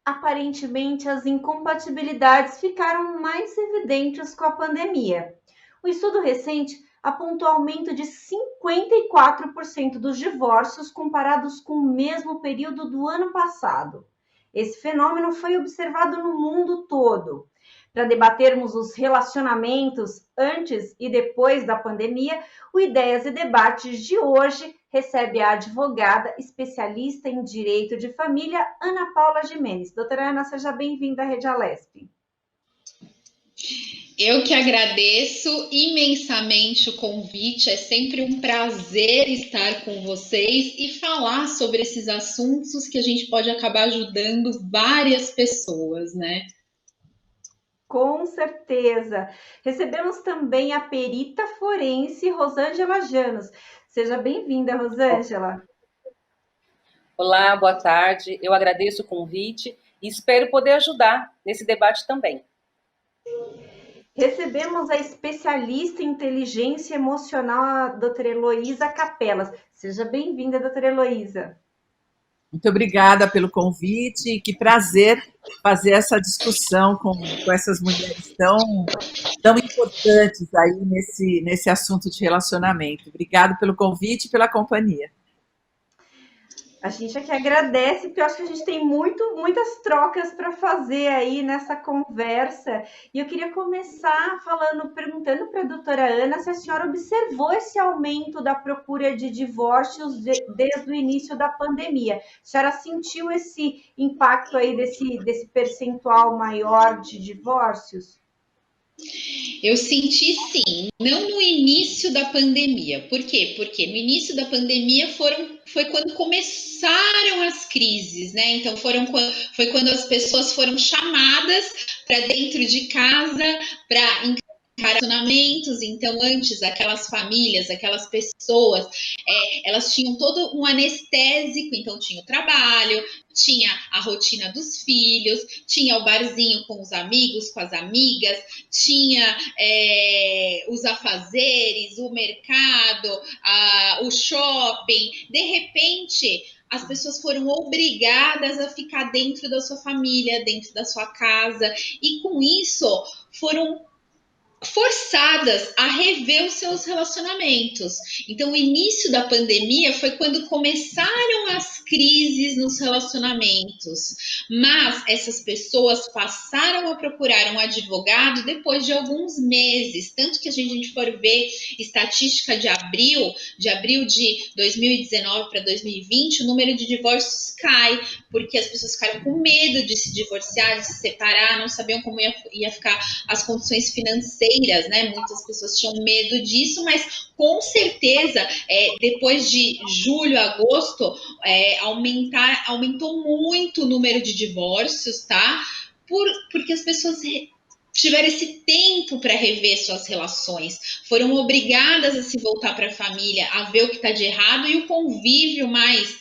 Aparentemente, as incompatibilidades ficaram mais evidentes com a pandemia. O estudo recente apontou aumento de 54% dos divórcios comparados com o mesmo período do ano passado. Esse fenômeno foi observado no mundo todo. Para debatermos os relacionamentos antes e depois da pandemia, o Ideias e Debates de hoje recebe a advogada especialista em direito de família, Ana Paula Gimenez. Doutora Ana, seja bem-vinda à Rede Alesp. Eu que agradeço imensamente o convite, é sempre um prazer estar com vocês e falar sobre esses assuntos que a gente pode acabar ajudando várias pessoas, né? Com certeza. Recebemos também a perita forense Rosângela Janos. Seja bem-vinda, Rosângela. Olá, boa tarde. Eu agradeço o convite e espero poder ajudar nesse debate também. Recebemos a especialista em inteligência emocional, a doutora Heloísa Capelas. Seja bem-vinda, doutora Heloísa. Muito obrigada pelo convite. Que prazer fazer essa discussão com essas mulheres tão importantes aí nesse assunto de relacionamento. Obrigada pelo convite e pela companhia. A gente aqui agradece, porque eu acho que a gente tem muitas trocas para fazer aí nessa conversa. E eu queria começar perguntando para a doutora Ana se a senhora observou esse aumento da procura de divórcios desde o início da pandemia. A senhora sentiu esse impacto aí desse percentual maior de divórcios? Eu senti sim, não no início da pandemia. Por quê? Porque no início da pandemia foi quando começaram as crises, né? Então foi quando as pessoas foram chamadas para dentro de casa para relacionamentos. Então antes aquelas famílias, aquelas pessoas, elas tinham todo um anestésico. Então tinha o trabalho, tinha a rotina dos filhos, tinha o barzinho com os amigos, com as amigas, tinha os afazeres, o mercado, o shopping. De repente as pessoas foram obrigadas a ficar dentro da sua família, dentro da sua casa, e com isso foram forçadas a rever os seus relacionamentos. Então, o início da pandemia foi quando começaram as crises nos relacionamentos, mas essas pessoas passaram a procurar um advogado depois de alguns meses, tanto que a gente for ver estatística de abril de 2019 para 2020, o número de divórcios cai, porque as pessoas ficaram com medo de se divorciar, de se separar, não sabiam como ia ficar as condições financeiras, né? Muitas pessoas tinham medo disso, mas com certeza, depois de julho, agosto, aumentou muito o número de divórcios, tá? Porque as pessoas tiveram esse tempo para rever suas relações, foram obrigadas a se voltar para a família, a ver o que está de errado, e o convívio mais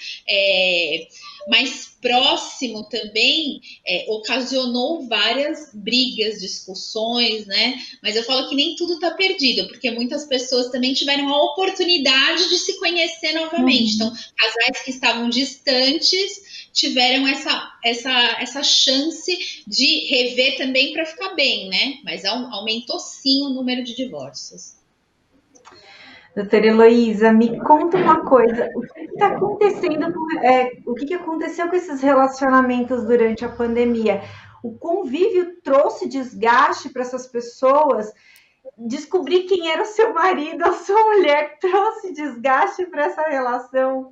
próximo também ocasionou várias brigas, discussões, né? Mas eu falo que nem tudo está perdido, porque muitas pessoas também tiveram a oportunidade de se conhecer novamente. Então, casais que estavam distantes tiveram essa chance de rever também para ficar bem, né? Mas aumentou sim o número de divórcios. Doutora Heloísa, me conta uma coisa, o que está acontecendo, o que aconteceu com esses relacionamentos durante a pandemia? O convívio trouxe desgaste para essas pessoas? Descobrir quem era o seu marido ou sua mulher trouxe desgaste para essa relação?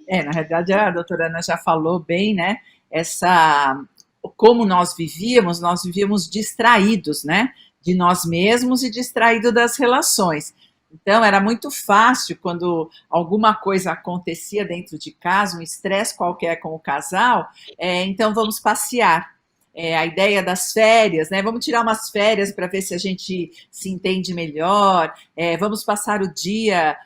Na realidade, a doutora Ana já falou bem, né? Como nós vivíamos distraídos, né? De nós mesmos e distraídos das relações. Então, era muito fácil quando alguma coisa acontecia dentro de casa, um estresse qualquer com o casal, então vamos passear. A ideia das férias, né? Vamos tirar umas férias para ver se a gente se entende melhor, vamos passar o dia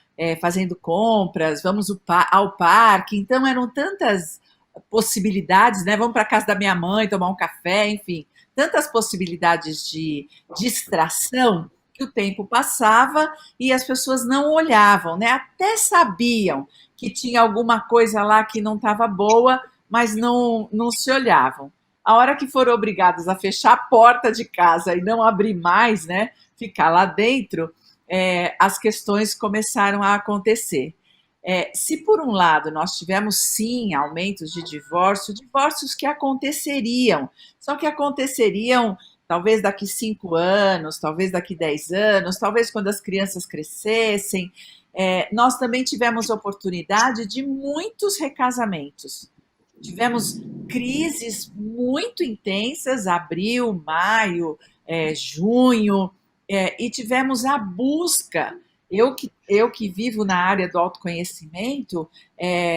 fazendo compras, vamos ao parque. Então, eram tantas possibilidades, né? Vamos para a casa da minha mãe tomar um café, enfim, tantas possibilidades de distração que o tempo passava e as pessoas não olhavam, né? Até sabiam que tinha alguma coisa lá que não estava boa, mas não se olhavam. A hora que foram obrigados a fechar a porta de casa e não abrir mais, né, ficar lá dentro, as questões começaram a acontecer. Se por um lado nós tivemos sim aumentos de divórcios que aconteceriam, só que aconteceriam talvez daqui 5 anos, talvez daqui 10 anos, talvez quando as crianças crescessem. Nós também tivemos oportunidade de muitos recasamentos. Tivemos crises muito intensas, abril, maio, junho, e tivemos a busca. Eu que vivo na área do autoconhecimento,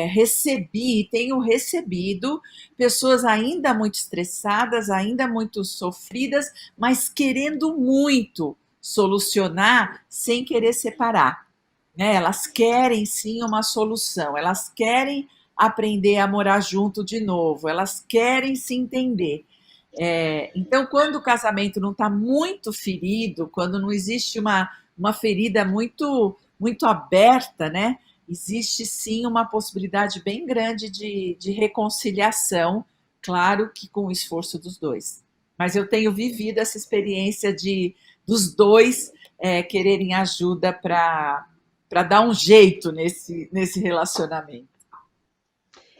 recebi e tenho recebido pessoas ainda muito estressadas, ainda muito sofridas, mas querendo muito solucionar sem querer separar, né? Elas querem sim uma solução, elas querem aprender a morar junto de novo, elas querem se entender. Então, quando o casamento não está muito ferido, quando não existe uma ferida muito, muito aberta, né? Existe sim uma possibilidade bem grande de reconciliação, claro que com o esforço dos dois. Mas eu tenho vivido essa experiência dos dois quererem ajuda para dar um jeito nesse relacionamento.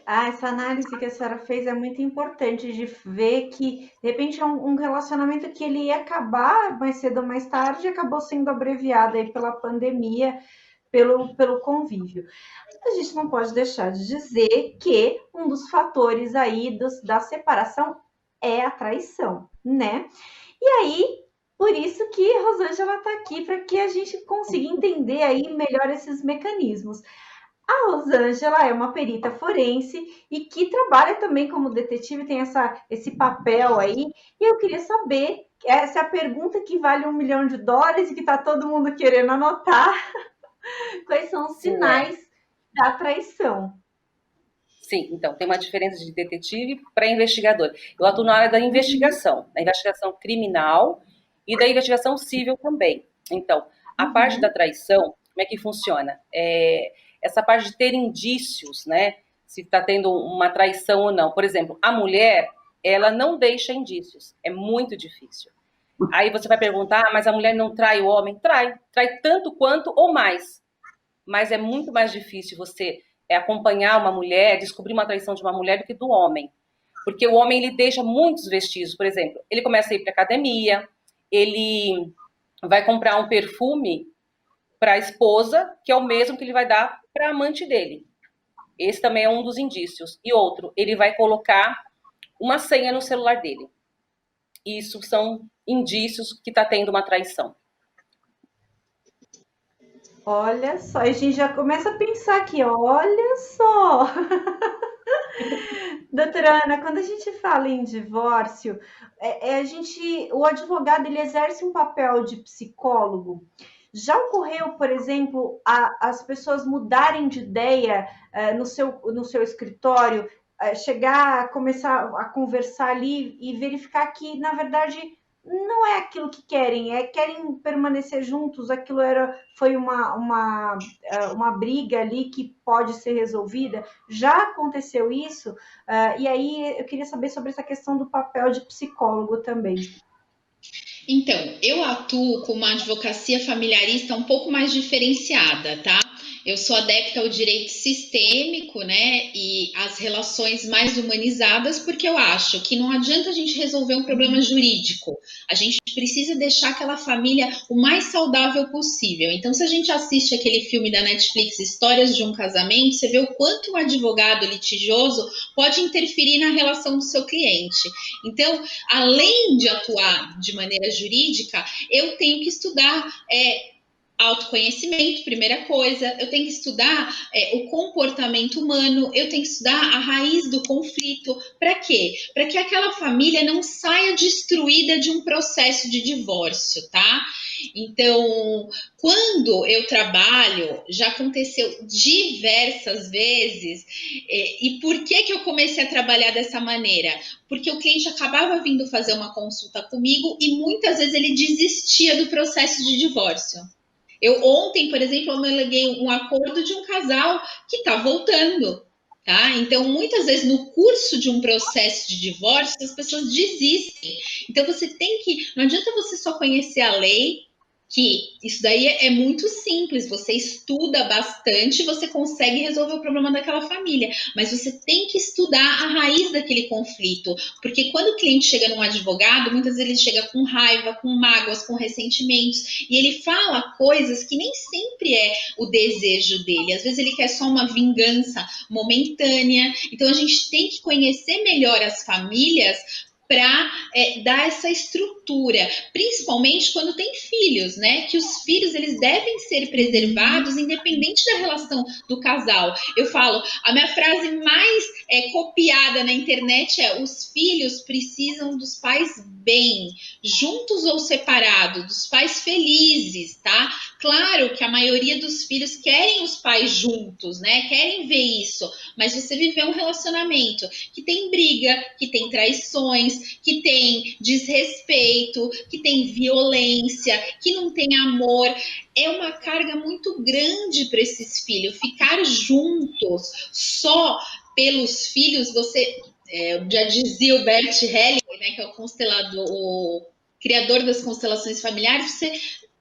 Essa análise que a senhora fez é muito importante de ver que, de repente, é um relacionamento que ele ia acabar mais cedo ou mais tarde, acabou sendo abreviado aí pela pandemia, pelo convívio. A gente não pode deixar de dizer que um dos fatores aí da separação é a traição, né? E aí, por isso que a Rosângela está aqui, para que a gente consiga entender aí melhor esses mecanismos. A Rosângela é uma perita forense e que trabalha também como detetive, tem esse papel aí. E eu queria saber, essa é a pergunta que vale $1 milhão e que está todo mundo querendo anotar, quais são os sinais da traição? Sim, então, tem uma diferença de detetive para investigador. Eu atuo na área da investigação criminal e da investigação civil também. Então, a parte da traição, como é que funciona? Essa parte de ter indícios, né? Se está tendo uma traição ou não. Por exemplo, a mulher, ela não deixa indícios. É muito difícil. Aí você vai perguntar, mas a mulher não trai o homem? Trai. Trai tanto quanto ou mais. Mas é muito mais difícil você acompanhar uma mulher, descobrir uma traição de uma mulher do que do homem. Porque o homem, ele deixa muitos vestígios. Por exemplo, ele começa a ir para academia, ele vai comprar um perfume para a esposa, que é o mesmo que ele vai dar para a amante dele. Esse também é um dos indícios. E outro, ele vai colocar uma senha no celular dele. Isso são indícios que está tendo uma traição. Olha só, a gente já começa a pensar aqui, olha só. Doutora Ana, quando a gente fala em divórcio, o advogado ele exerce um papel de psicólogo. Já ocorreu, por exemplo, as pessoas mudarem de ideia no seu escritório, chegar a começar a conversar ali e verificar que, na verdade, não é aquilo que querem, querem permanecer juntos, aquilo foi uma briga ali que pode ser resolvida. Já aconteceu isso? E aí eu queria saber sobre essa questão do papel de psicólogo também. Então, eu atuo com uma advocacia familiarista um pouco mais diferenciada, tá? Eu sou adepta ao direito sistêmico, né, e às relações mais humanizadas, porque eu acho que não adianta a gente resolver um problema jurídico. A gente precisa deixar aquela família o mais saudável possível. Então, se a gente assiste aquele filme da Netflix, Histórias de um Casamento, você vê o quanto um advogado litigioso pode interferir na relação do seu cliente. Então, além de atuar de maneira jurídica, eu tenho que estudar autoconhecimento, primeira coisa, eu tenho que estudar o comportamento humano, eu tenho que estudar a raiz do conflito. Para quê? Para que aquela família não saia destruída de um processo de divórcio, tá? Então, quando eu trabalho, já aconteceu diversas vezes, e por que eu comecei a trabalhar dessa maneira? Porque o cliente acabava vindo fazer uma consulta comigo e muitas vezes ele desistia do processo de divórcio. Ontem, por exemplo, eu homologuei um acordo de um casal que está voltando. tá? Então, muitas vezes, no curso de um processo de divórcio, as pessoas desistem. Então, você tem que. Não adianta você só conhecer a lei, que isso daí é muito simples. Você estuda bastante, você consegue resolver o problema daquela família. Mas você tem que estudar a raiz daquele conflito. Porque quando o cliente chega num advogado, muitas vezes ele chega com raiva, com mágoas, com ressentimentos. E ele fala coisas que nem sempre é o desejo dele. Às vezes ele quer só uma vingança momentânea. Então a gente tem que conhecer melhor as famílias para dar essa estrutura, principalmente quando tem filhos, né? Que os filhos eles devem ser preservados independente da relação do casal. Eu falo, a minha frase mais copiada na internet é: os filhos precisam dos pais bem, juntos ou separados, dos pais felizes, tá? Claro que a maioria dos filhos querem os pais juntos, né? Querem ver isso, mas você viver um relacionamento que tem briga, que tem traições, que tem desrespeito, que tem violência, que não tem amor, é uma carga muito grande para esses filhos. Ficar juntos só pelos filhos, você já dizia o Bert Hellinger, né, que é o criador das constelações familiares, você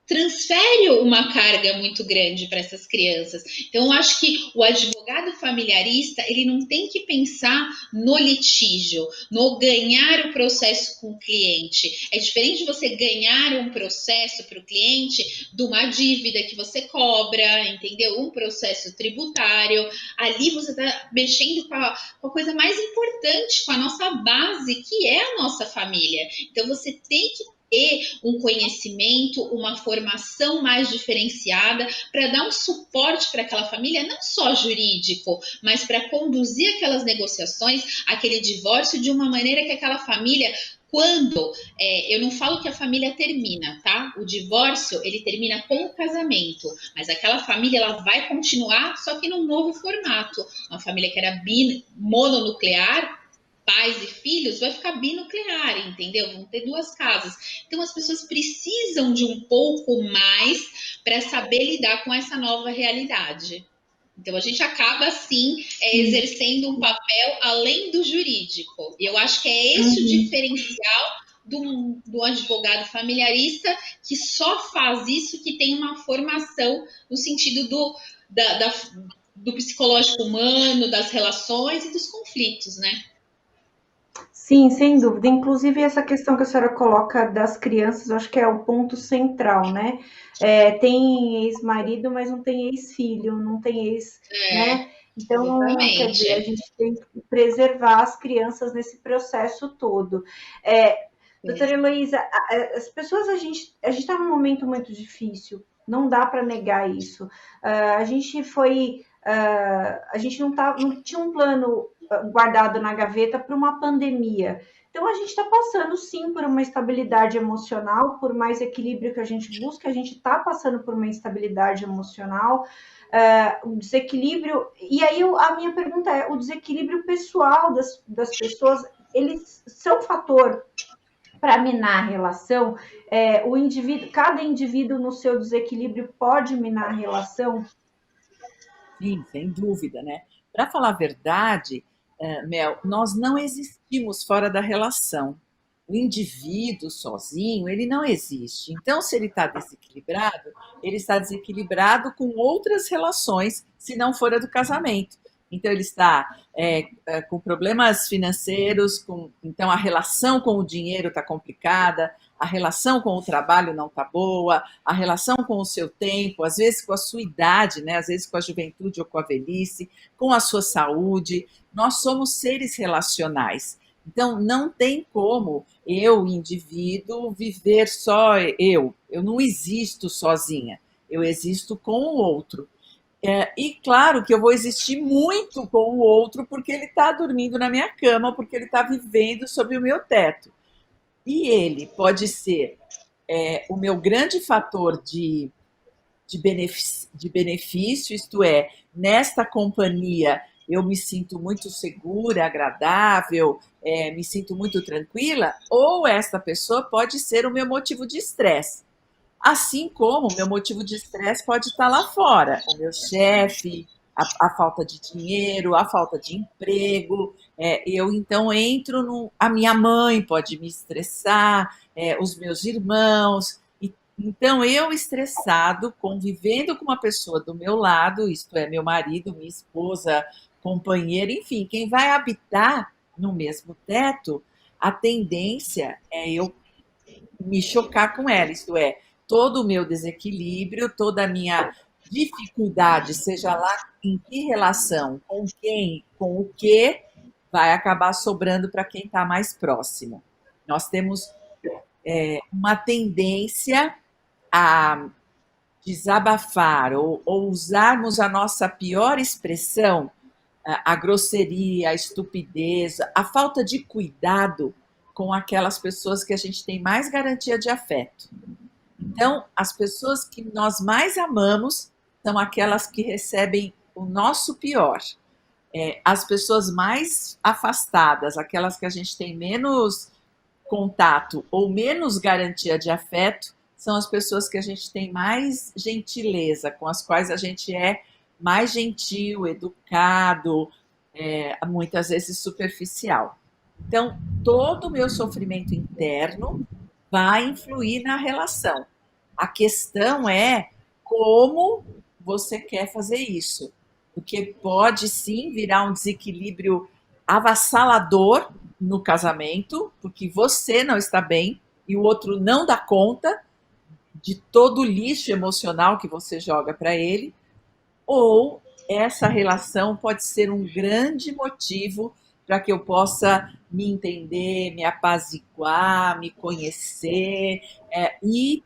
transfere uma carga muito grande para essas crianças. Então, eu acho que o advogado familiarista, ele não tem que pensar no litígio, no ganhar o processo com o cliente. É diferente de você ganhar um processo para o cliente de uma dívida que você cobra, entendeu? Um processo tributário. Ali você está mexendo com a coisa mais importante, com a nossa base, que é a nossa família. Então, você tem que ter um conhecimento, uma formação mais diferenciada para dar um suporte para aquela família, não só jurídico, mas para conduzir aquelas negociações, aquele divórcio de uma maneira que aquela família, quando, eu não falo que a família termina, tá? O divórcio, ele termina com o casamento, mas aquela família, ela vai continuar, só que num novo formato. Uma família que era mononuclear, pais e filhos, vai ficar binuclear, entendeu? Vão ter duas casas. Então as pessoas precisam de um pouco mais para saber lidar com essa nova realidade. Então a gente acaba assim exercendo um papel além do jurídico. E eu acho que é esse o diferencial do advogado familiarista, que só faz isso, que tem uma formação no sentido do psicológico humano, das relações e dos conflitos, né? Sim, sem dúvida. Inclusive, essa questão que a senhora coloca das crianças, eu acho que é o ponto central, né? Tem ex-marido, mas não tem ex-filho, não tem ex, né? Então, quer dizer, a gente tem que preservar as crianças nesse processo todo. Doutora Heloísa, as pessoas, a gente está num momento muito difícil, não dá para negar isso. A gente não tinha um plano guardado na gaveta para uma pandemia. Então, a gente está passando, sim, por uma estabilidade emocional, por mais equilíbrio que a gente busca, a gente está passando por uma instabilidade emocional, um desequilíbrio. E aí, a minha pergunta é, o desequilíbrio pessoal das pessoas, eles são fator para minar a relação? Cada indivíduo no seu desequilíbrio pode minar a relação? Sim, sem dúvida, né? Para falar a verdade, Mel, nós não existimos fora da relação. O indivíduo sozinho, ele não existe. Então, se ele está desequilibrado com outras relações, se não for a do casamento. Então, ele está com problemas financeiros, então a relação com o dinheiro está complicada, a relação com o trabalho não está boa, a relação com o seu tempo, às vezes com a sua idade, né? Às vezes com a juventude ou com a velhice, com a sua saúde. Nós somos seres relacionais. Então, não tem como eu, indivíduo, viver só eu. Eu não existo sozinha, eu existo com o outro. E claro que eu vou existir muito com o outro porque ele está dormindo na minha cama, porque ele está vivendo sob o meu teto. E ele pode ser o meu grande fator de benefício, isto é, nesta companhia eu me sinto muito segura, agradável, me sinto muito tranquila, ou esta pessoa pode ser o meu motivo de estresse. Assim como o meu motivo de estresse pode estar lá fora, o meu chefe, a falta de dinheiro, a falta de emprego. Eu então entro no. A minha mãe pode me estressar, os meus irmãos. Então, eu estressado, convivendo com uma pessoa do meu lado, isto é, meu marido, minha esposa, companheiro, enfim, quem vai habitar no mesmo teto, a tendência é eu me chocar com ela, isto é, todo o meu desequilíbrio, toda a minha dificuldade, seja lá em que relação, com quem, com o que, vai acabar sobrando para quem está mais próximo. Nós temos uma tendência a desabafar ou usarmos a nossa pior expressão, a grosseria, a estupidez, a falta de cuidado com aquelas pessoas que a gente tem mais garantia de afeto. Então, as pessoas que nós mais amamos são aquelas que recebem o nosso pior. As pessoas mais afastadas, aquelas que a gente tem menos contato ou menos garantia de afeto, são as pessoas que a gente tem mais gentileza, com as quais a gente é mais gentil, educado, muitas vezes superficial. Então, todo o meu sofrimento interno vai influir na relação. A questão é como você quer fazer isso, porque pode sim virar um desequilíbrio avassalador no casamento, porque você não está bem e o outro não dá conta de todo o lixo emocional que você joga para ele, ou essa relação pode ser um grande motivo para que eu possa me entender, me apaziguar, me conhecer, e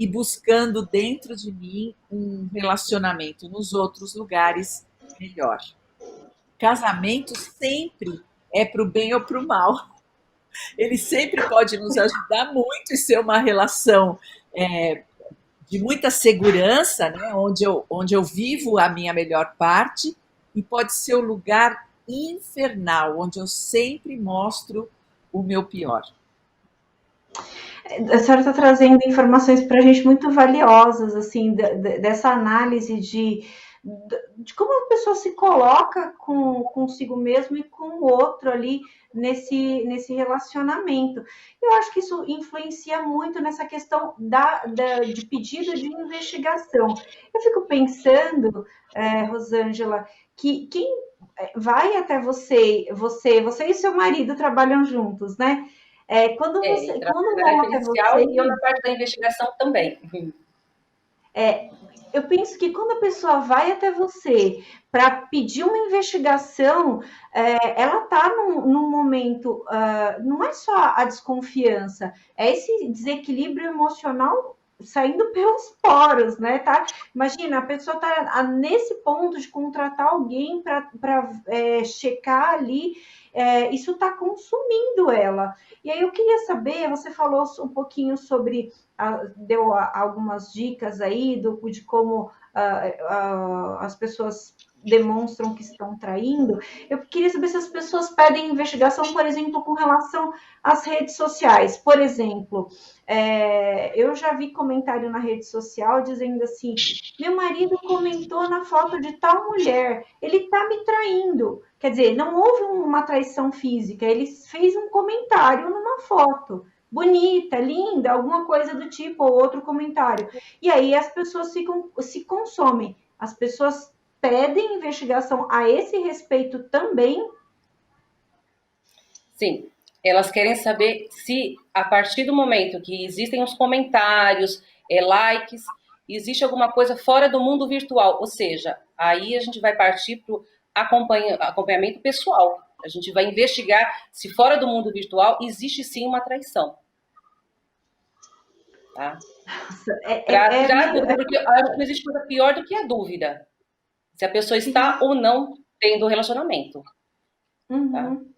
buscando dentro de mim um relacionamento nos outros lugares melhor. Casamento sempre é para o bem ou para o mal. Ele sempre pode nos ajudar muito e ser uma relação de muita segurança, né? Onde eu vivo a minha melhor parte, e pode ser o lugar infernal, onde eu sempre mostro o meu pior. A senhora está trazendo informações para a gente muito valiosas, assim, dessa análise de como a pessoa se coloca consigo mesmo e com o outro ali nesse relacionamento. Eu acho que isso influencia muito nessa questão de pedido de investigação. Eu fico pensando, Rosângela, que quem vai até você e seu marido trabalham juntos, né? Quando vão até você... E eu na parte da investigação também. Eu penso que quando a pessoa vai até você para pedir uma investigação, ela está num momento, não é só a desconfiança, é esse desequilíbrio emocional saindo pelos poros, né? Tá? Imagina, a pessoa está nesse ponto de contratar alguém para checar ali, isso está consumindo ela. E aí eu queria saber, você falou um pouquinho sobre, deu algumas dicas aí de como as pessoas demonstram que estão traindo. Eu queria saber se as pessoas pedem investigação, por exemplo, com relação às redes sociais. Por exemplo, eu já vi comentário na rede social dizendo assim: meu marido comentou na foto de tal mulher, ele está me traindo. Quer dizer, não houve uma traição física, ele fez um comentário numa foto. Bonita, linda, alguma coisa do tipo, ou outro comentário. E aí as pessoas se consomem. As pessoas pedem investigação a esse respeito também? Sim, elas querem saber se, a partir do momento que existem os comentários, likes, existe alguma coisa fora do mundo virtual. Ou seja, aí a gente vai partir para o acompanhamento pessoal. A gente vai investigar se fora do mundo virtual existe sim uma traição. Tá? Porque não existe coisa pior do que a dúvida. Se a pessoa está ou não tendo relacionamento. Uhum.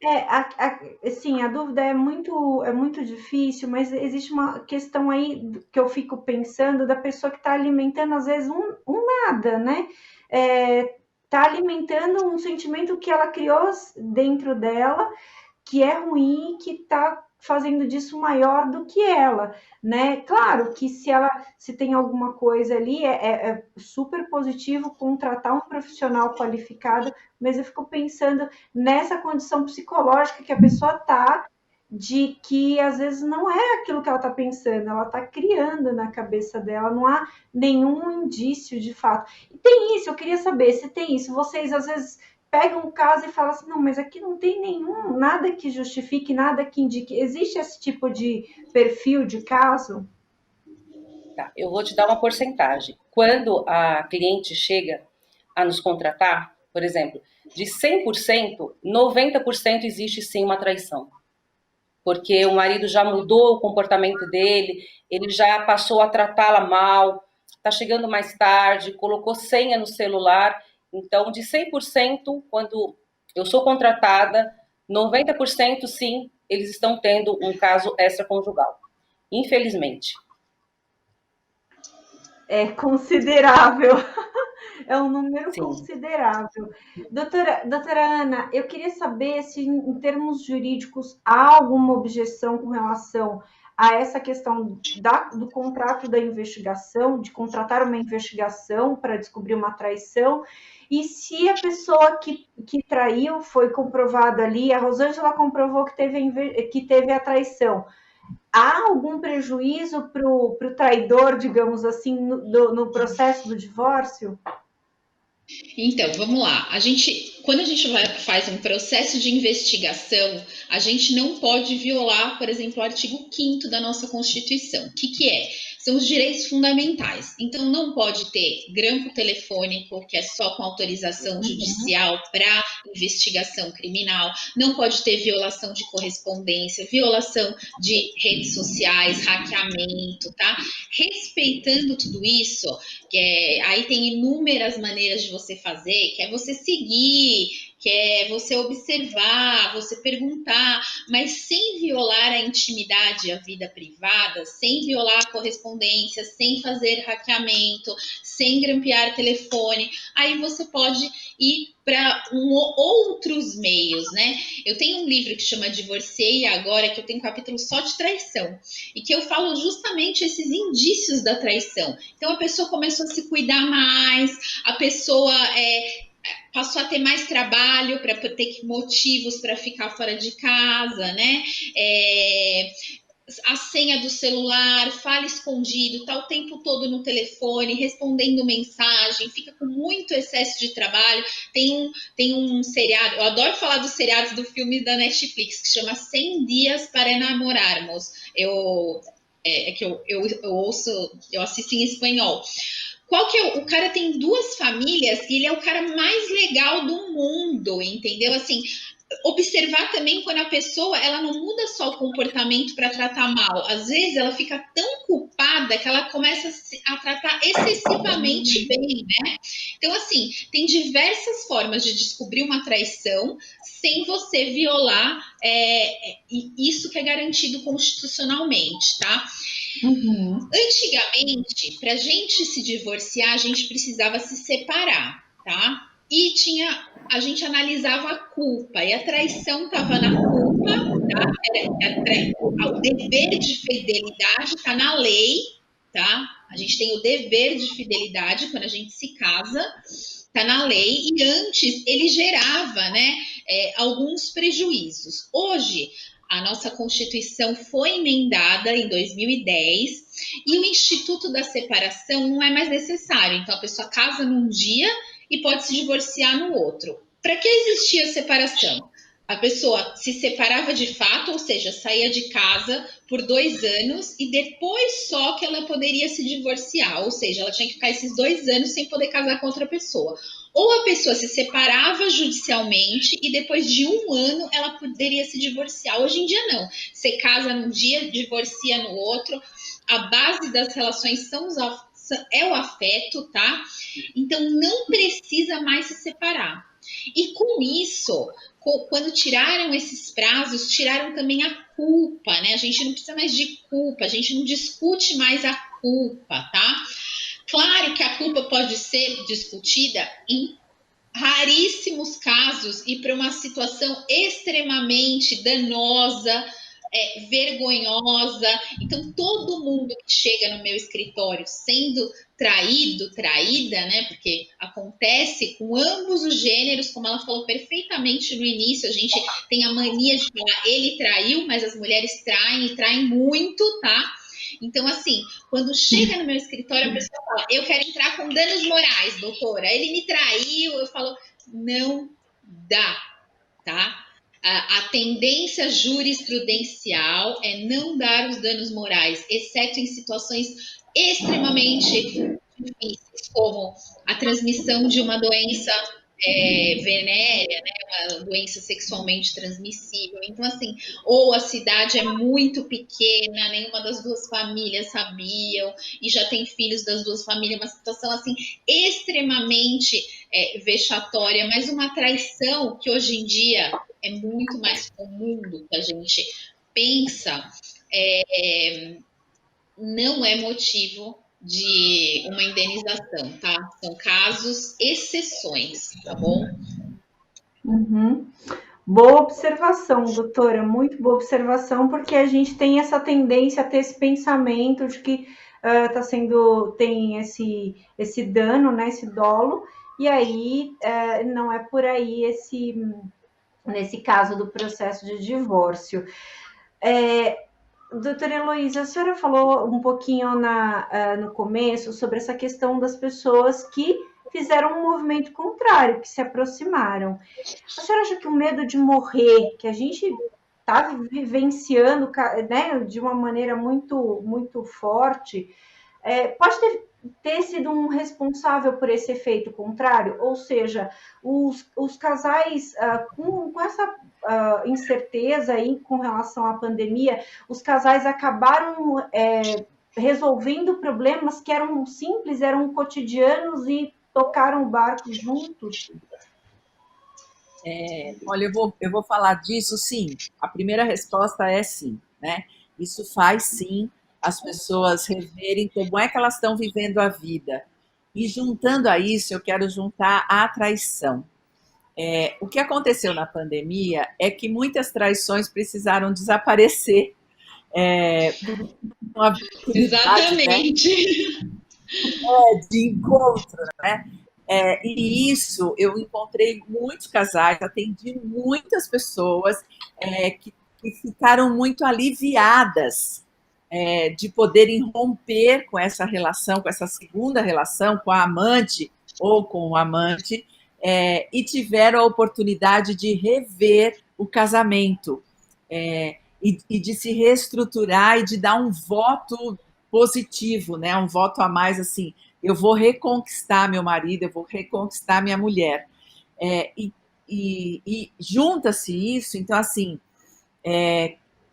Tá? Sim, a dúvida é muito difícil, mas existe uma questão aí que eu fico pensando da pessoa que está alimentando, às vezes, um nada, né? Está alimentando um sentimento que ela criou dentro dela, que é ruim, que está fazendo disso maior do que ela, né? Claro que se tem alguma coisa ali, é super positivo contratar um profissional qualificado, mas eu fico pensando nessa condição psicológica que a pessoa está, de que às vezes não é aquilo que ela está pensando, ela está criando na cabeça dela, não há nenhum indício de fato. E tem isso, eu queria saber se tem isso. Vocês às vezes pegam um caso e falam assim, não, mas aqui não tem nada que justifique, nada que indique. Existe esse tipo de perfil de caso? Tá, eu vou te dar uma porcentagem. Quando a cliente chega a nos contratar, por exemplo, de 100%, 90% existe sim uma traição. Porque o marido já mudou o comportamento dele, ele já passou a tratá-la mal, está chegando mais tarde, colocou senha no celular. Então, de 100%, quando eu sou contratada, 90% sim, eles estão tendo um caso extraconjugal. Infelizmente. É considerável. É um número Sim. considerável. Doutora Ana, eu queria saber se, em termos jurídicos, há alguma objeção com relação a essa questão do contrato da investigação, de contratar uma investigação para descobrir uma traição, e se a pessoa que traiu foi comprovada ali, a Rosângela comprovou que teve a traição. Há algum prejuízo para o traidor, digamos assim, no processo do divórcio? Então, vamos lá. Quando a gente faz um processo de investigação, a gente não pode violar, por exemplo, o artigo 5º da nossa Constituição. O que é? São os direitos fundamentais. Então, não pode ter grampo telefônico, que é só com autorização judicial para investigação criminal. Não pode ter violação de correspondência, violação de redes sociais, hackeamento, tá? Respeitando tudo isso, aí tem inúmeras maneiras de você fazer, que é você seguir, que é você observar, você perguntar, mas sem violar a intimidade e a vida privada, sem violar a correspondência, sem fazer hackeamento, sem grampear telefone, aí você pode ir para outros meios, né? Eu tenho um livro que chama Divorciei Agora, que eu tenho um capítulo só de traição, e que eu falo justamente esses indícios da traição. Então a pessoa começou a se cuidar mais, a pessoa passou a ter mais trabalho para ter motivos para ficar fora de casa, né? A senha do celular, fala escondido, tá o tempo todo no telefone, respondendo mensagem, fica com muito excesso de trabalho. Tem um seriado, eu adoro falar dos seriados do filme da Netflix, que chama 100 Dias para Namorarmos. Eu assisto em espanhol. Qual que é o cara tem 2 famílias e ele é o cara mais legal do mundo, entendeu? Assim, observar também quando a pessoa ela não muda só o comportamento para tratar mal, às vezes ela fica tão culpada que ela começa a tratar excessivamente bem, né? Então, assim, tem diversas formas de descobrir uma traição sem você violar isso que é garantido constitucionalmente, tá? Antigamente, para a gente se divorciar, a gente precisava se separar, tá? E a gente analisava a culpa, e a traição estava na culpa, tá? O dever de fidelidade está na lei, tá? A gente tem o dever de fidelidade quando a gente se casa, está na lei, e antes ele gerava, né, alguns prejuízos. Hoje, a nossa Constituição foi emendada em 2010 e o Instituto da Separação não é mais necessário. Então, a pessoa casa num dia e pode se divorciar no outro. Para que existia a separação? A pessoa se separava de fato, ou seja, saía de casa por 2 anos e depois só que ela poderia se divorciar, ou seja, ela tinha que ficar esses 2 anos sem poder casar com outra pessoa. Ou a pessoa se separava judicialmente e depois de 1 ano ela poderia se divorciar. Hoje em dia não. Você casa num dia, divorcia no outro. A base das relações é o afeto, tá? Então não precisa mais se separar. E com isso, quando tiraram esses prazos, tiraram também a culpa, né? A gente não precisa mais de culpa, a gente não discute mais a culpa, tá? Claro que a culpa pode ser discutida em raríssimos casos e para uma situação extremamente danosa, vergonhosa. Então, todo mundo que chega no meu escritório sendo traído, traída, né? Porque acontece com ambos os gêneros, como ela falou perfeitamente no início, a gente tem a mania de falar ele traiu, mas as mulheres traem e traem muito, tá? Então, assim, quando chega no meu escritório, a pessoa fala, eu quero entrar com danos morais, doutora. Ele me traiu, eu falo, não dá, tá? A tendência jurisprudencial é não dar os danos morais, exceto em situações extremamente difíceis, como a transmissão de uma doença venérea, né, uma doença sexualmente transmissível. Então, assim, ou a cidade é muito pequena, nenhuma das duas famílias sabiam, e já tem filhos das duas famílias, uma situação, assim, extremamente vexatória, mas uma traição que hoje em dia é muito mais comum do que a gente pensa, não é motivo de uma indenização, tá? São casos, exceções, tá bom? Uhum. Boa observação, doutora, muito boa observação, porque a gente tem essa tendência a ter esse pensamento de que tem esse dano, né, esse dolo, e aí não é por aí nesse caso do processo de divórcio. Doutora Heloísa, a senhora falou um pouquinho no começo sobre essa questão das pessoas que fizeram um movimento contrário, que se aproximaram. A senhora acha que o medo de morrer, que a gente está vivenciando, né, de uma maneira muito, muito forte, pode ter sido um responsável por esse efeito contrário? Ou seja, os casais com essa incerteza aí com relação à pandemia, os casais acabaram resolvendo problemas que eram simples, eram cotidianos e tocaram o barco juntos? Olha, eu vou falar disso, sim. A primeira resposta é sim, né? Isso faz, sim, as pessoas reverem como é que elas estão vivendo a vida. E juntando a isso, eu quero juntar a traição. O que aconteceu na pandemia é que muitas traições precisaram desaparecer por uma oportunidade, né, Exatamente. de encontro, né? E isso, eu encontrei muitos casais, atendi muitas pessoas que ficaram muito aliviadas de poderem romper com essa relação, com essa segunda relação, com a amante ou com o amante, e tiveram a oportunidade de rever o casamento e de se reestruturar e de dar um voto positivo, né? Um voto a mais assim, eu vou reconquistar meu marido, eu vou reconquistar minha mulher. E junta-se isso, então assim,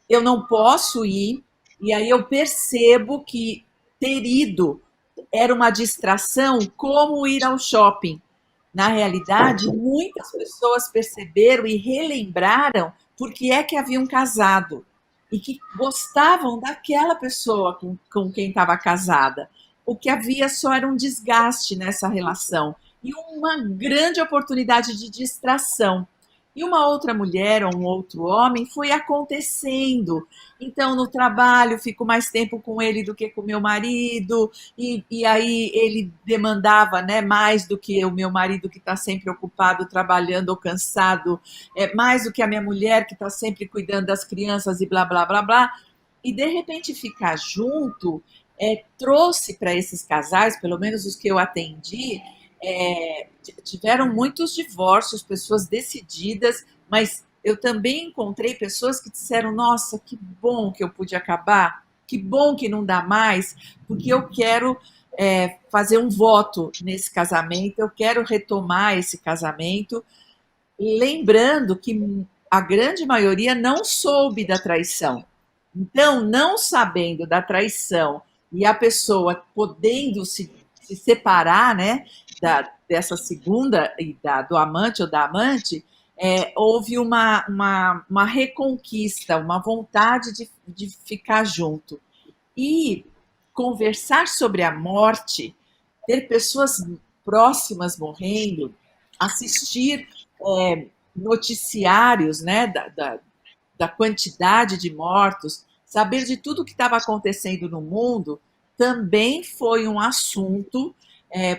eu não posso ir, e aí eu percebo que ter ido era uma distração, como ir ao shopping. Na realidade, muitas pessoas perceberam e relembraram por que é que haviam casado e que gostavam daquela pessoa com quem estava casada. O que havia só era um desgaste nessa relação e uma grande oportunidade de distração. E uma outra mulher ou um outro homem foi acontecendo. Então, no trabalho, fico mais tempo com ele do que com meu marido, e aí ele demandava, né, mais do que o meu marido, que está sempre ocupado, trabalhando ou cansado, mais do que a minha mulher, que está sempre cuidando das crianças e blá, blá, blá, blá. E, de repente, ficar junto trouxe para esses casais, pelo menos os que eu atendi, tiveram muitos divórcios, pessoas decididas, mas eu também encontrei pessoas que disseram, nossa, que bom que eu pude acabar, que bom que não dá mais, porque eu quero fazer um voto nesse casamento, eu quero retomar esse casamento, lembrando que a grande maioria não soube da traição. Então, não sabendo da traição e a pessoa podendo se separar, né, dessa segunda, do amante ou da amante, houve uma reconquista, uma vontade de ficar junto. E conversar sobre a morte, ter pessoas próximas morrendo, assistir noticiários, né, da quantidade de mortos, saber de tudo que estava acontecendo no mundo, também foi um assunto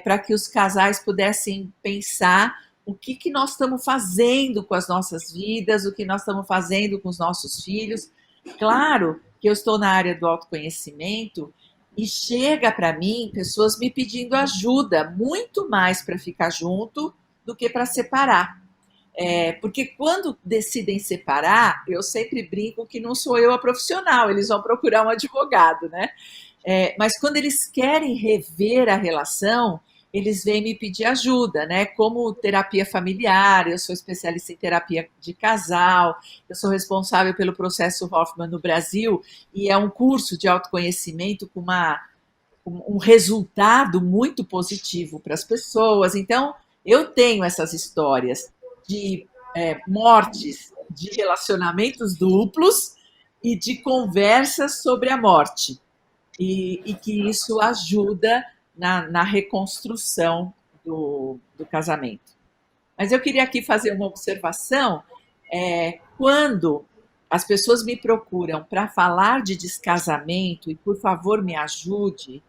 para que os casais pudessem pensar o que nós estamos fazendo com as nossas vidas, o que nós estamos fazendo com os nossos filhos. Claro que eu estou na área do autoconhecimento e chega para mim pessoas me pedindo ajuda, muito mais para ficar junto do que para separar. Porque quando decidem separar, eu sempre brinco que não sou eu a profissional, eles vão procurar um advogado, né? Mas quando eles querem rever a relação, eles vêm me pedir ajuda, né? Como terapia familiar, eu sou especialista em terapia de casal, eu sou responsável pelo processo Hoffman no Brasil, e é um curso de autoconhecimento com um resultado muito positivo para as pessoas. Então, eu tenho essas histórias de mortes, de relacionamentos duplos e de conversas sobre a morte. E que isso ajuda na reconstrução do casamento. Mas eu queria aqui fazer uma observação. Quando as pessoas me procuram para falar de descasamento, e por favor me ajude,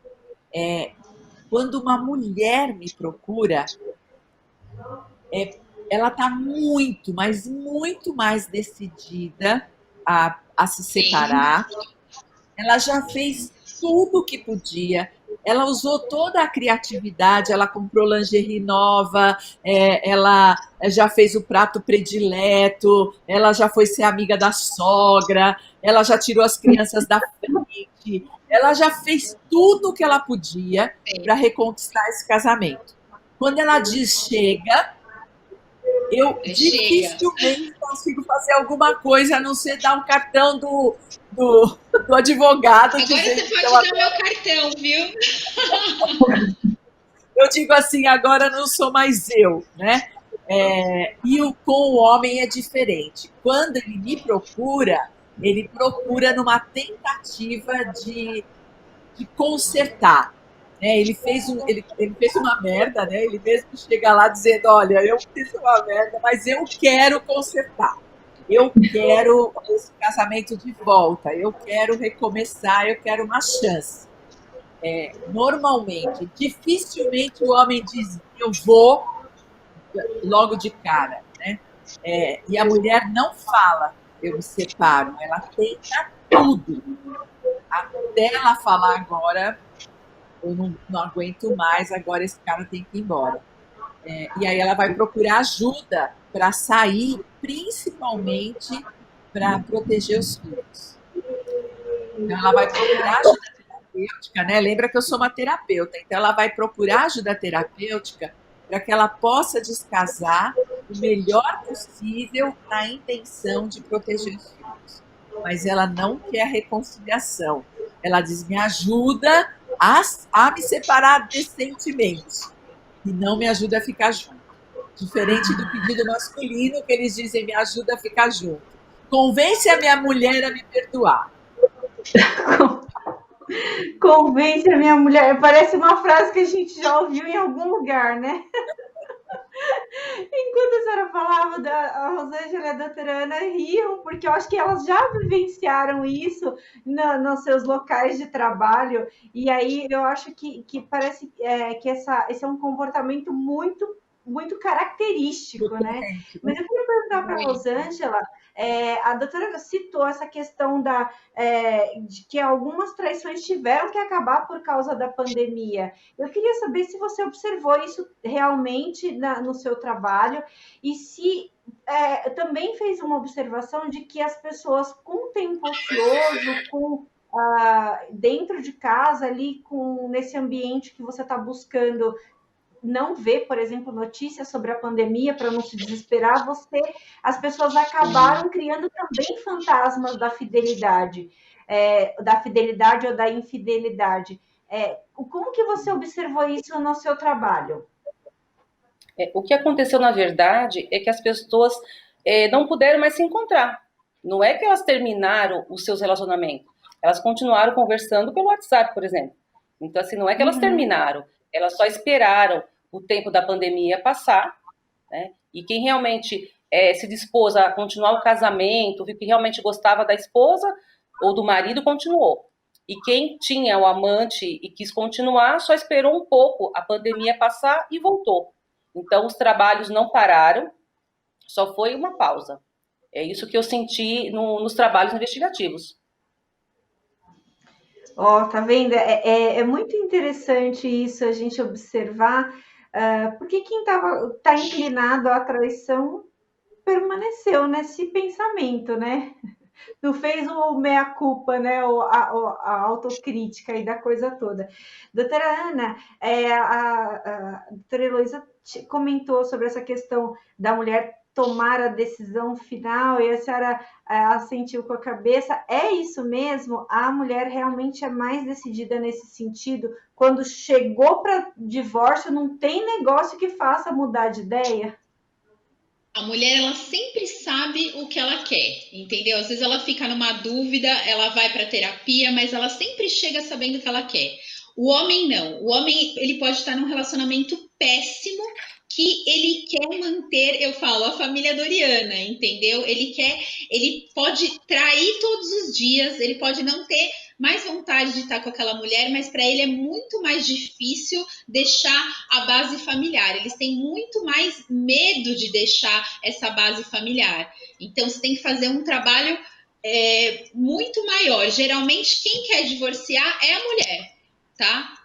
quando uma mulher me procura, ela está muito, mas muito mais decidida a se separar. Ela já fez tudo o que podia, ela usou toda a criatividade, ela comprou lingerie nova, ela já fez o prato predileto, ela já foi ser amiga da sogra, ela já tirou as crianças da frente, ela já fez tudo o que ela podia para reconquistar esse casamento. Quando ela diz chega, eu dificilmente consigo fazer alguma coisa a não ser dar um cartão do advogado. Agora você pode dar meu cartão, viu? Eu digo assim, agora não sou mais eu, né? Com o homem é diferente. Quando ele procura numa tentativa de consertar. Ele fez uma merda, né? Ele mesmo chega lá dizendo, olha, eu fiz uma merda, mas eu quero consertar. Eu quero esse casamento de volta, eu quero recomeçar, eu quero uma chance. Normalmente, dificilmente o homem diz, eu vou logo de cara, né? E a mulher não fala, eu me separo, ela tenta tudo. Até ela falar agora, eu não aguento mais, agora esse cara tem que ir embora. E aí ela vai procurar ajuda para sair, principalmente para proteger os filhos. Então ela vai procurar ajuda terapêutica, né? Lembra que eu sou uma terapeuta, então ela vai procurar ajuda terapêutica para que ela possa descasar o melhor possível na intenção de proteger os filhos. Mas ela não quer a reconciliação. Ela diz, me ajuda a me separar decentemente e não me ajuda a ficar junto. Diferente do pedido masculino, que eles dizem, me ajuda a ficar junto. Convence a minha mulher a me perdoar. Convence a minha mulher. Parece uma frase que a gente já ouviu em algum lugar, né? Enquanto a senhora falava, a Rosângela e a doutora Ana riam, porque eu acho que elas já vivenciaram isso nos seus locais de trabalho, e aí eu acho que parece que esse é um comportamento muito, muito característico, né? Mas eu queria perguntar para a Rosângela, a doutora citou essa questão de que algumas traições tiveram que acabar por causa da pandemia. Eu queria saber se você observou isso realmente no seu trabalho e se também fez uma observação de que as pessoas com tempo ocioso, dentro de casa, ali, nesse ambiente que você está buscando não ver, por exemplo, notícias sobre a pandemia para não se desesperar, as pessoas acabaram criando também fantasmas da fidelidade ou da infidelidade. Como que você observou isso no seu trabalho? O que aconteceu, na verdade, é que as pessoas não puderam mais se encontrar. Não é que elas terminaram os seus relacionamentos, elas continuaram conversando pelo WhatsApp, por exemplo. Então, assim, não é que elas terminaram, elas só esperaram o tempo da pandemia passar, né? E quem realmente se dispôs a continuar o casamento, viu que realmente gostava da esposa ou do marido, continuou. E quem tinha o amante e quis continuar, só esperou um pouco a pandemia passar e voltou. Então, os trabalhos não pararam, só foi uma pausa. É isso que eu senti nos trabalhos investigativos. Ó, tá vendo? É muito interessante isso, a gente observar, porque quem tá inclinado à traição permaneceu nesse pensamento, né? Não fez o meia-culpa, né? A autocrítica aí da coisa toda. Doutora Ana, a doutora Heloísa comentou sobre essa questão da mulher tomar a decisão final e a senhora assentiu com a cabeça. É isso mesmo? A mulher realmente é mais decidida nesse sentido? Quando chegou para divórcio, não tem negócio que faça mudar de ideia? A mulher, ela sempre sabe o que ela quer, entendeu? Às vezes ela fica numa dúvida, ela vai para terapia, mas ela sempre chega sabendo o que ela quer. O homem não. O homem, ele pode estar num relacionamento péssimo que ele quer manter, eu falo, a família Doriana, entendeu? Ele pode trair todos os dias, ele pode não ter mais vontade de estar com aquela mulher, mas para ele é muito mais difícil deixar a base familiar. Eles têm muito mais medo de deixar essa base familiar. Então, você tem que fazer um trabalho muito maior. Geralmente, quem quer divorciar é a mulher, tá?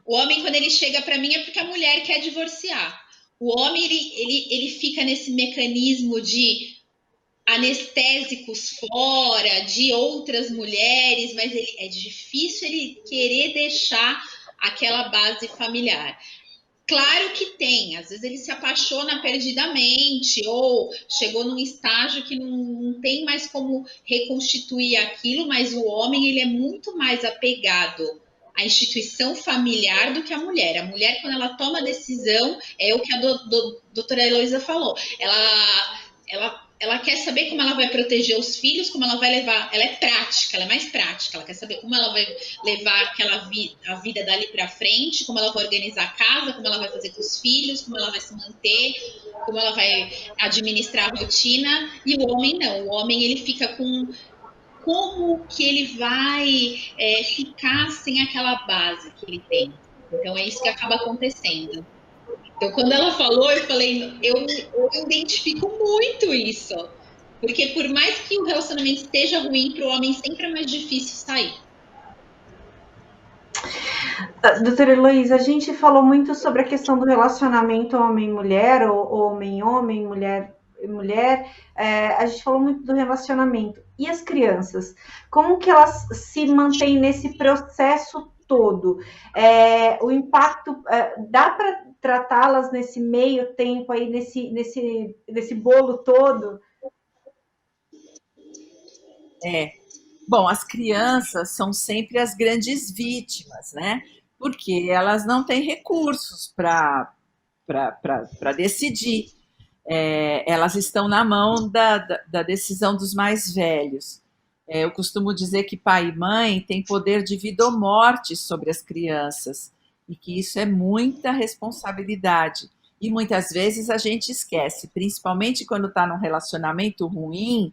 O homem, quando ele chega para mim, é porque a mulher quer divorciar. O homem, ele fica nesse mecanismo de anestésicos fora, de outras mulheres, mas é difícil ele querer deixar aquela base familiar. Claro que tem, às vezes ele se apaixona perdidamente ou chegou num estágio que não tem mais como reconstituir aquilo, mas o homem, ele é muito mais apegado à instituição familiar do que a mulher. A mulher, quando ela toma decisão, é o que a doutora Heloísa falou, ela quer saber como ela vai proteger os filhos, como ela vai levar. Ela é prática, ela é mais prática. Ela quer saber como ela vai levar a vida dali para frente, como ela vai organizar a casa, como ela vai fazer com os filhos, como ela vai se manter, como ela vai administrar a rotina. E o homem não. O homem, ele fica com como que ele vai ficar sem aquela base que ele tem. Então é isso que acaba acontecendo. Então, quando ela falou, eu falei, eu identifico muito isso. Porque por mais que o relacionamento esteja ruim, para o homem sempre é mais difícil sair. Doutora Heloísa, a gente falou muito sobre a questão do relacionamento homem-mulher, ou homem-homem, mulher-mulher. A gente falou muito do relacionamento. E as crianças? Como que elas se mantêm nesse processo todo? O impacto, dá para tratá-las nesse meio tempo aí, nesse bolo todo? Bom, as crianças são sempre as grandes vítimas, né? Porque elas não têm recursos para decidir. Elas estão na mão da decisão dos mais velhos. Eu costumo dizer que pai e mãe têm poder de vida ou morte sobre as crianças e que isso é muita responsabilidade. E muitas vezes a gente esquece, principalmente quando está num relacionamento ruim,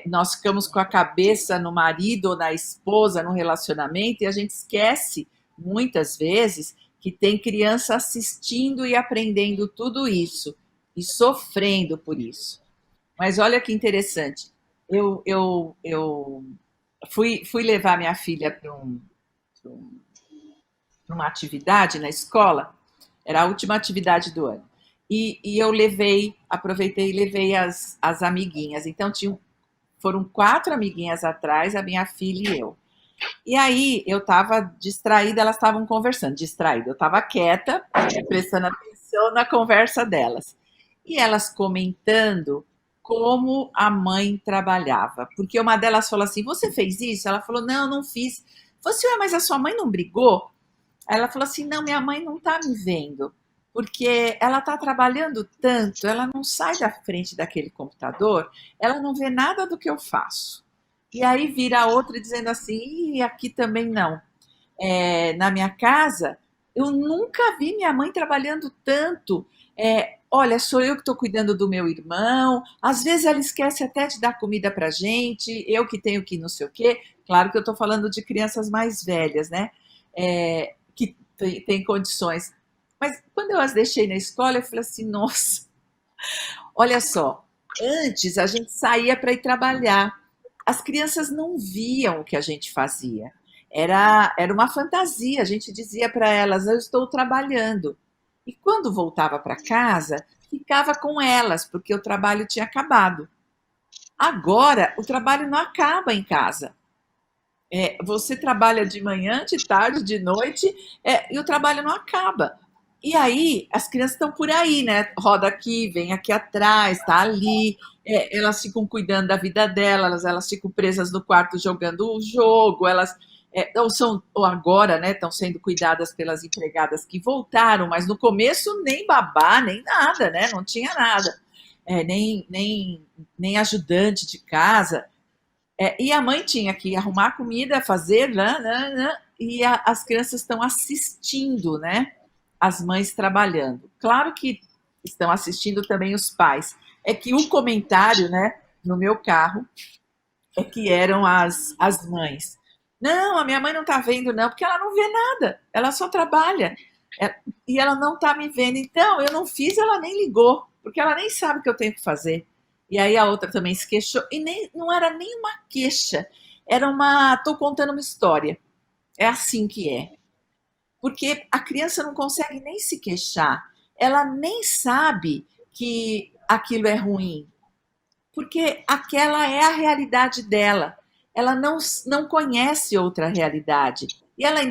nós ficamos com a cabeça no marido ou na esposa no relacionamento e a gente esquece, muitas vezes, que tem criança assistindo e aprendendo tudo isso e sofrendo por isso. Mas olha que interessante, eu fui levar minha filha para uma atividade na escola, era a última atividade do ano, e eu aproveitei e levei as amiguinhas, então foram 4 amiguinhas atrás, a minha filha e eu. E aí eu estava distraída, elas estavam conversando, distraída, eu estava quieta, prestando atenção na conversa delas. E elas comentando como a mãe trabalhava. Porque uma delas falou assim, você fez isso? Ela falou, não, não fiz. Falei assim, mas a sua mãe não brigou? Aí ela falou assim, não, minha mãe não está me vendo. Porque ela está trabalhando tanto, ela não sai da frente daquele computador, ela não vê nada do que eu faço. E aí vira a outra dizendo assim, aqui também não. Na minha casa, eu nunca vi minha mãe trabalhando tanto. olha, sou eu que estou cuidando do meu irmão, às vezes ela esquece até de dar comida para gente, eu que tenho que não sei o quê. Claro que eu estou falando de crianças mais velhas, né? Que tem condições. Mas quando eu as deixei na escola, eu falei assim, nossa, olha só, antes a gente saía para ir trabalhar, as crianças não viam o que a gente fazia. Era uma fantasia, a gente dizia para elas, eu estou trabalhando. E quando voltava para casa, ficava com elas, porque o trabalho tinha acabado. Agora, o trabalho não acaba em casa. Você trabalha de manhã, de tarde, de noite, e o trabalho não acaba. E aí, as crianças estão por aí, né? Roda aqui, vem aqui atrás, tá ali. Elas ficam cuidando da vida delas, elas ficam presas no quarto jogando o jogo, ou agora, né, estão sendo cuidadas pelas empregadas que voltaram, mas no começo nem babá, nem nada, né? Não tinha nada. Nem ajudante de casa. E a mãe tinha que arrumar comida, fazer, e as crianças estão assistindo, né? As mães trabalhando. Claro que estão assistindo também os pais. É que o comentário, né, no meu carro, é que eram as mães. Não, a minha mãe não está vendo, não, porque ela não vê nada, ela só trabalha. E ela não está me vendo. Então, eu não fiz, ela nem ligou, porque ela nem sabe o que eu tenho que fazer. E aí a outra também se queixou, e não era nem uma queixa, estou contando uma história. É assim que é. Porque a criança não consegue nem se queixar, ela nem sabe que aquilo é ruim, porque aquela é a realidade dela. Ela não conhece outra realidade. E ela ela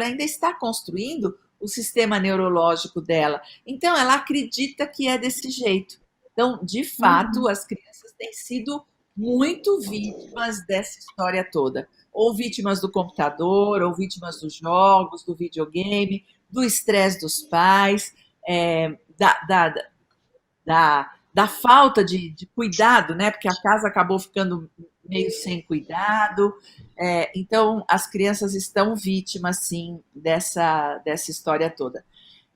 ainda está construindo o sistema neurológico dela. Então, ela acredita que é desse jeito. Então, de fato, as crianças têm sido muito vítimas dessa história toda. Ou vítimas do computador, ou vítimas dos jogos, do videogame, do estresse dos pais, da falta de cuidado, né? Porque a casa acabou ficando meio sem cuidado. Então, as crianças estão vítimas, sim, dessa história toda.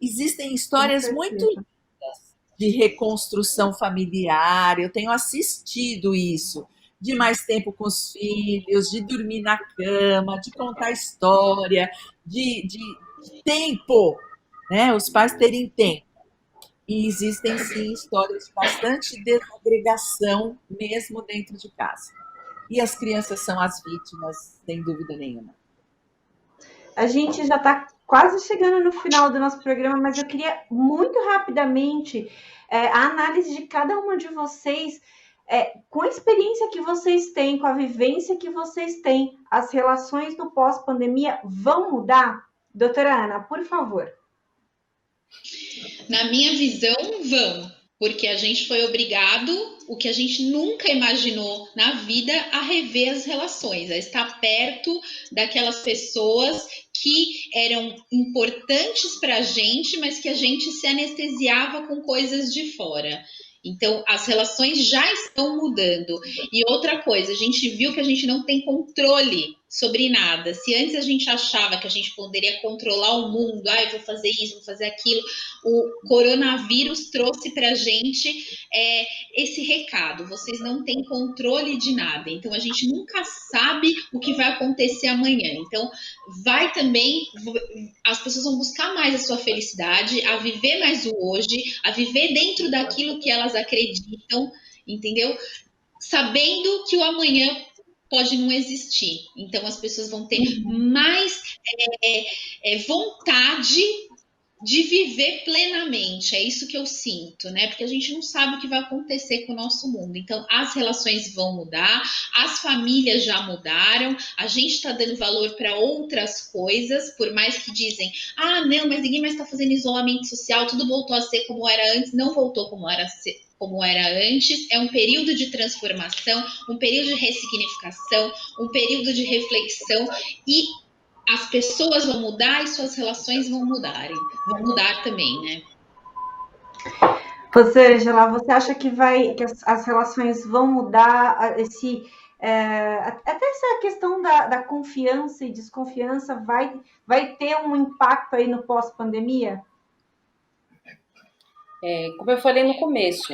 Existem histórias muito lindas de reconstrução familiar, eu tenho assistido isso, de mais tempo com os filhos, de dormir na cama, de contar história, de tempo, né? Os pais terem tempo. E existem, sim, histórias de bastante desagregação, mesmo dentro de casa. E as crianças são as vítimas, sem dúvida nenhuma. A gente já está quase chegando no final do nosso programa, mas eu queria muito rapidamente a análise de cada uma de vocês, com a experiência que vocês têm, com a vivência que vocês têm, as relações do pós-pandemia vão mudar? Doutora Ana, por favor. Na minha visão, vão, porque a gente foi obrigado, o que a gente nunca imaginou na vida, a rever as relações, a estar perto daquelas pessoas que eram importantes para a gente, mas que a gente se anestesiava com coisas de fora. Então, as relações já estão mudando. E outra coisa, a gente viu que a gente não tem controle sobre nada. Se antes a gente achava que a gente poderia controlar o mundo, eu vou fazer isso, vou fazer aquilo, o coronavírus trouxe para a gente esse recado: vocês não têm controle de nada. Então, a gente nunca sabe o que vai acontecer amanhã. Então, as pessoas vão buscar mais a sua felicidade, a viver mais o hoje, a viver dentro daquilo que elas acreditam, entendeu? Sabendo que o amanhã pode não existir. Então, as pessoas vão ter mais vontade de viver plenamente. É isso que eu sinto, né? Porque a gente não sabe o que vai acontecer com o nosso mundo. Então, as relações vão mudar, as famílias já mudaram, a gente está dando valor para outras coisas, por mais que dizem, não, mas ninguém mais está fazendo isolamento social, tudo voltou a ser como era antes. Não voltou como era antes. É um período de transformação, um período de ressignificação, um período de reflexão, e as pessoas vão mudar e suas relações vão mudar também, né? Rosângela, você acha que as relações vão mudar, até essa questão da confiança e desconfiança vai ter um impacto aí no pós-pandemia? Como eu falei no começo,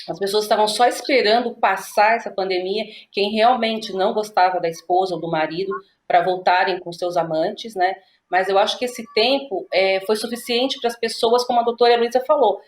as pessoas estavam só esperando passar essa pandemia, quem realmente não gostava da esposa ou do marido, para voltarem com seus amantes, né? Mas eu acho que esse tempo foi suficiente para as pessoas, como a doutora Heloísa falou,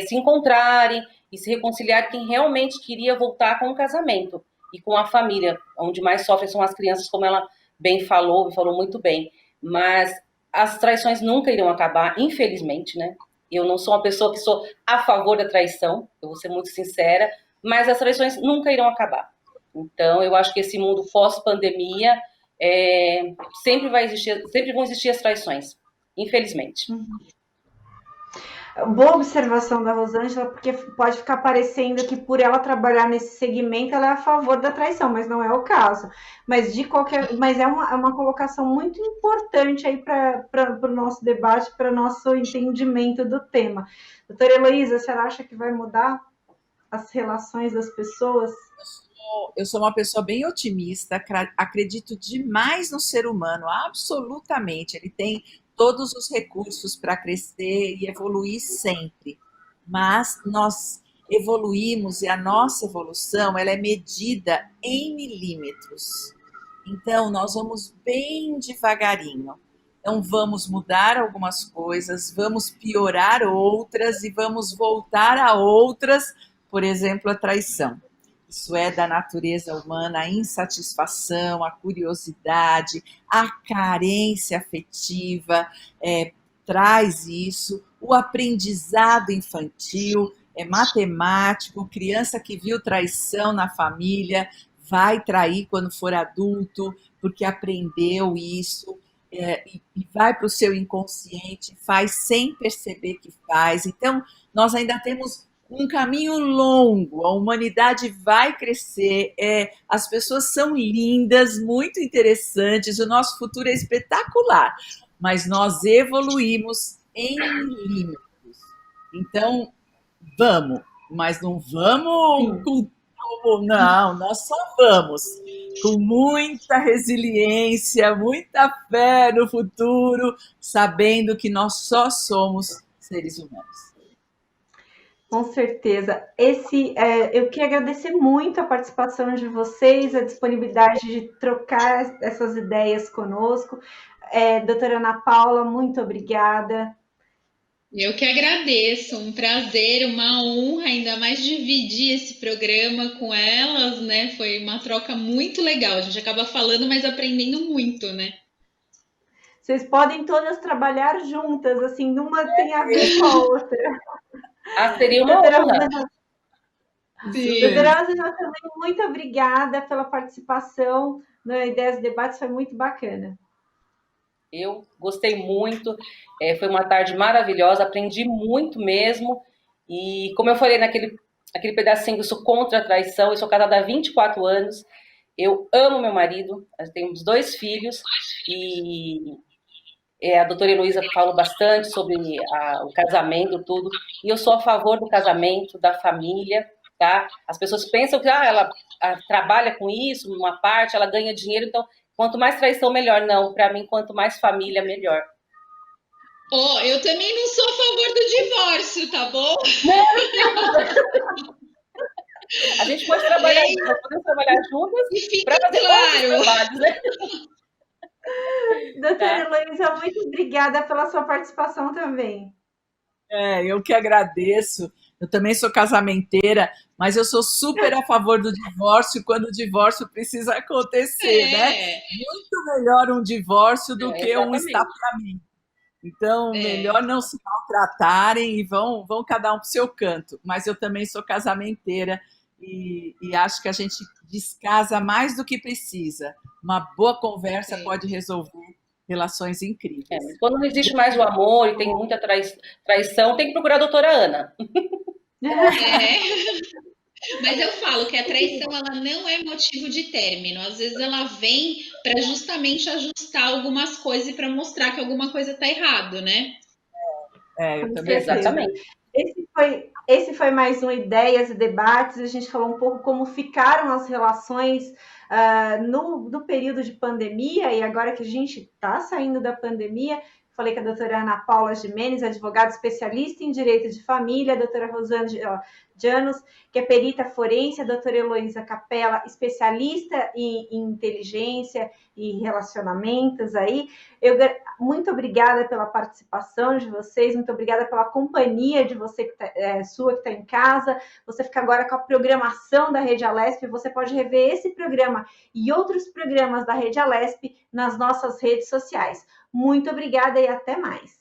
se encontrarem e se reconciliarem quem realmente queria voltar com o casamento e com a família, onde mais sofrem são as crianças, como ela bem falou, e falou muito bem. Mas as traições nunca irão acabar, infelizmente, né? Eu não sou uma pessoa que sou a favor da traição, eu vou ser muito sincera, mas as traições nunca irão acabar. Então, eu acho que esse mundo pós-pandemia sempre vão existir as traições, infelizmente. Boa observação da Rosângela, porque pode ficar parecendo que por ela trabalhar nesse segmento ela é a favor da traição, mas não é o caso. Mas é uma colocação muito importante aí para o nosso debate, para o nosso entendimento do tema. Doutora Heloísa, a senhora acha que vai mudar as relações das pessoas? Eu sou uma pessoa bem otimista, acredito demais no ser humano, absolutamente. Ele tem todos os recursos para crescer e evoluir sempre. Mas nós evoluímos e a nossa evolução ela é medida em milímetros. Então, nós vamos bem devagarinho. Então, vamos mudar algumas coisas, vamos piorar outras e vamos voltar a outras, por exemplo, a traição. Isso é da natureza humana, a insatisfação, a curiosidade, a carência afetiva, traz isso, o aprendizado infantil, matemático, criança que viu traição na família, vai trair quando for adulto, porque aprendeu isso, e vai para o seu inconsciente, faz sem perceber que faz. Então, nós ainda temos um caminho longo, a humanidade vai crescer, as pessoas são lindas, muito interessantes, o nosso futuro é espetacular, mas nós evoluímos em milímetros. Então, vamos, mas não vamos com tudo, não, nós só vamos com muita resiliência, muita fé no futuro, sabendo que nós só somos seres humanos. Com certeza. Eu queria agradecer muito a participação de vocês, a disponibilidade de trocar essas ideias conosco. Doutora Ana Paula, muito obrigada. Eu que agradeço, um prazer, uma honra, ainda mais dividir esse programa com elas, né? Foi uma troca muito legal. A gente acaba falando, mas aprendendo muito, né? Vocês podem todas trabalhar juntas, assim, uma tem a ver com a outra. Seria uma honra. Doutora Rosângela, também muito obrigada pela participação na Ideias e Debates, foi muito bacana. Eu gostei muito, foi uma tarde maravilhosa, aprendi muito mesmo, e como eu falei naquele pedacinho, eu sou contra a traição, eu sou casada há 24 anos, eu amo meu marido, nós temos 2 filhos, e a doutora Heloísa falou bastante sobre o casamento, tudo, e eu sou a favor do casamento, da família, tá? As pessoas pensam que ela trabalha com isso, uma parte, ela ganha dinheiro, então quanto mais traição, melhor. Não, para mim, quanto mais família, melhor. Eu também não sou a favor do divórcio, tá bom? A gente pode trabalhar juntas, podemos trabalhar juntas para fazer claro. Trabalhos, né? Doutora Heloísa, muito obrigada pela sua participação também. Eu que agradeço. Eu também sou casamenteira, mas eu sou super a favor do divórcio quando o divórcio precisa acontecer, né? Muito melhor um divórcio do que um estapramento. Então, melhor não se maltratarem e vão cada um para o seu canto. Mas eu também sou casamenteira e acho que a gente descasa mais do que precisa. Uma boa conversa pode resolver relações incríveis. Quando não existe mais o amor e tem muita traição, tem que procurar a doutora Ana. Mas eu falo que a traição ela não é motivo de término. Às vezes ela vem para justamente ajustar algumas coisas e para mostrar que alguma coisa está errado, né? Eu também. Exatamente. Esse foi mais um Ideias e Debates. A gente falou um pouco como ficaram as relações no período de pandemia, e agora que a gente está saindo da pandemia, falei com a doutora Ana Paula Gimenez, advogada especialista em direito de família, a doutora Rosane Janos, que é perita forense, a doutora Heloísa Capella, especialista em inteligência e relacionamentos aí. Muito obrigada pela participação de vocês, muito obrigada pela companhia de você que sua que está em casa. Você fica agora com a programação da Rede Alesp, você pode rever esse programa e outros programas da Rede Alesp nas nossas redes sociais. Muito obrigada e até mais.